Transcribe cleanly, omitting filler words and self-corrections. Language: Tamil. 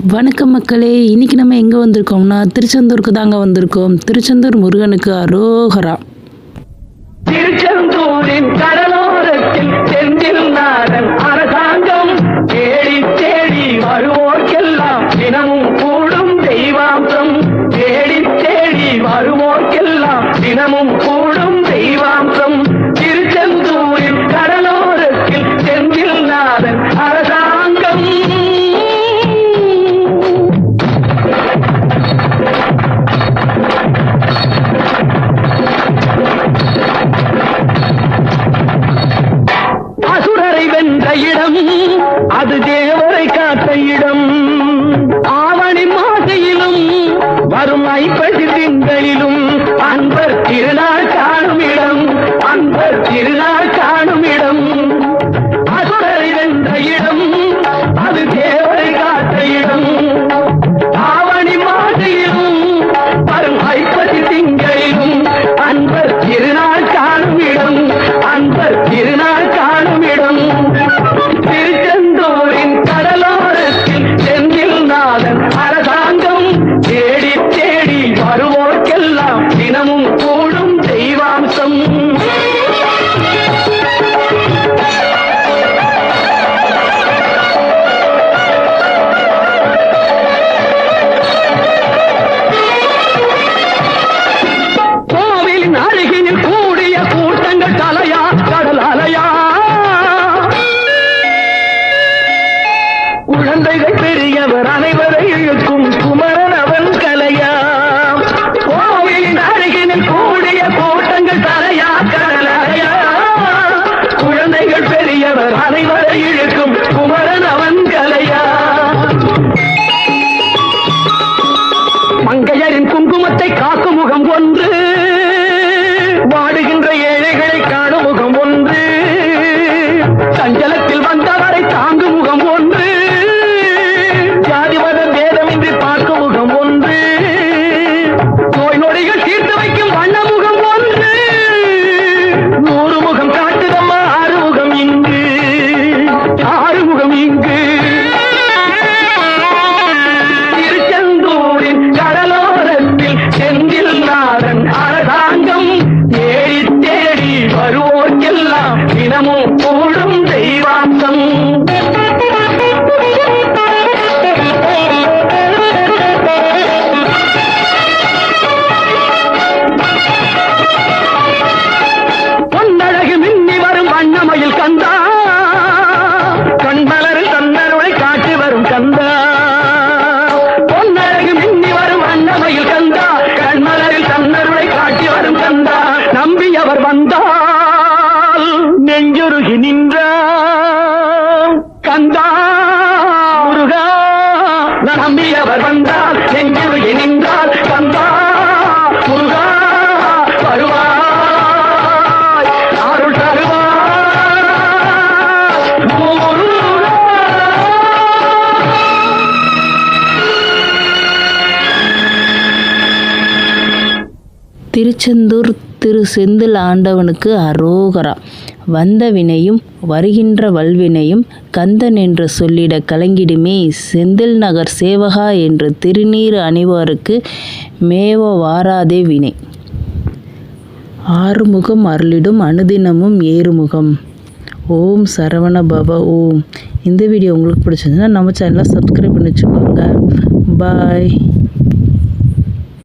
வணக்கம் மக்களே, இன்னைக்கு நம்ம எங்கே வந்திருக்கோம்னா திருச்செந்தூருக்கு தாங்க வந்திருக்கோம். திருச்செந்தூர் முருகனுக்கு அரோகரா. திருச்செந்தூரின் கடலோரத்தில் செந்தில் நாதன் அரசாங்கம் தேடி தேடி வருவோர்க்கெல்லாம் தினமும் கூடும் தெய்வாம்சம். தேடி தேடி வருவோர்க்கெல்லாம் தினமும் கூடும் தெய்வாம்சம். திருச்செந்தூரின் கடலோரத்தில் செந்தில் நாதன் அரசாங்கம். அசுரரை வென்ற இடம், அது தேவரை காத்த இடம். ஆவணி மாசையிலும் வரும் ஐப்பசி திங்களிலும் அன்பர் திருநாள் காணும் இடம், அன்பர் திருநாள் காணும் இடம். அசுரரை வென்ற இடம், அது தேவரை காத்த இடம். ஆவணி மாசையிலும் வரும் ஐப்பசி திங்களிலும் அன்பர் திருநாள் காணும் இடம், அன்பர் திருநாள் காணும் இடம். திருச்செந்தூரின் கடலோரத்தில் செந்தில் நாதன் அரசாங்கம் தேடி தேடி வருவோர்க்கெல்லாம் தினமும் கூடும் தெய்வாம்சம். கோவிலின் அருகினில் கூடிய கூட்டங்கள் தலையா கடல் அலையா. குழந்தைகள் பெரியவர் அனைவரை இழுக்கும் குமரன் அவன் கலையா. கோவிலின் அருகினில் கூடிய கூட்டங்கள் தலையா கடல் அலையா. குழந்தைகள் பெரியவர் அனைவரை இழுக்கும் குமரன் அவன் கலையா. மங்கையரின் குங்குமத்தை காக்கும் முகம் ஒன்று, வாடுகின்ற ஏழைகளை காணும் முகம் ஒன்று. சஞ்சலத்தில் வந்தவரை தாங்கும் முகம் ஒன்று, ஜாதி மத பேதமின்றி பார்க்கும் முகம் ஒன்று. நோய் நொடிகள் தீர்த்து வைக்கும் வண்ண முகம் ஒன்று. 100 முகம் காட்டுதம்மா ஆறுமுகம் இங்கு, ஆறுமுகம் இங்கு. திருச்செந்தூரின் கடலோரத்தில் செந்தில் நாதன் அரசாங்கம் தேடி தேடி வருவோர்க்கெல்லாம் தினமும் கூடும் தெய்வாம்சம். பொன்னழகு மின்னி வரும் வண்ணமயில் கந்தா, கண்மலரில் தன்னருளை காட்டி வரும் கந்தா. பொன்னழகு மின்னி வரும் வண்ணமயில் கந்தா, கண்மலரில் தன்னருளை காட்டி வரும் கந்தா. நம்பியவர் வந்தால் நெஞ்சுருகி நின்றான் கந்தா முருகா. நம்பியவர் வந்தால் நெஞ்சுருகி நின்றால் கந்தா முருகா. வருவாய் அருள் தருவாய் முருகா. திருச்செந்தூர் திரு செந்தில் ஆண்டவனுக்கு அரோகரா. வந்த வினையும் வருகின்ற வல்வினையும் கந்தன் என்று சொல்லிட கலங்கிடுமே செந்தில் நகர் சேவகா என்று திருநீர் அணிவாருக்கு மேவ வாராதே வினை. ஆறுமுகம் அருளிடும் அனுதினமும் ஏறுமுகம். ஓம் சரவண பவ ஓம். இந்த வீடியோ உங்களுக்கு பிடிச்சிருந்ததுன்னா நம்ம சேனலை சப்ஸ்கிரைப் பண்ணி வச்சுக்கோங்க. பாய்.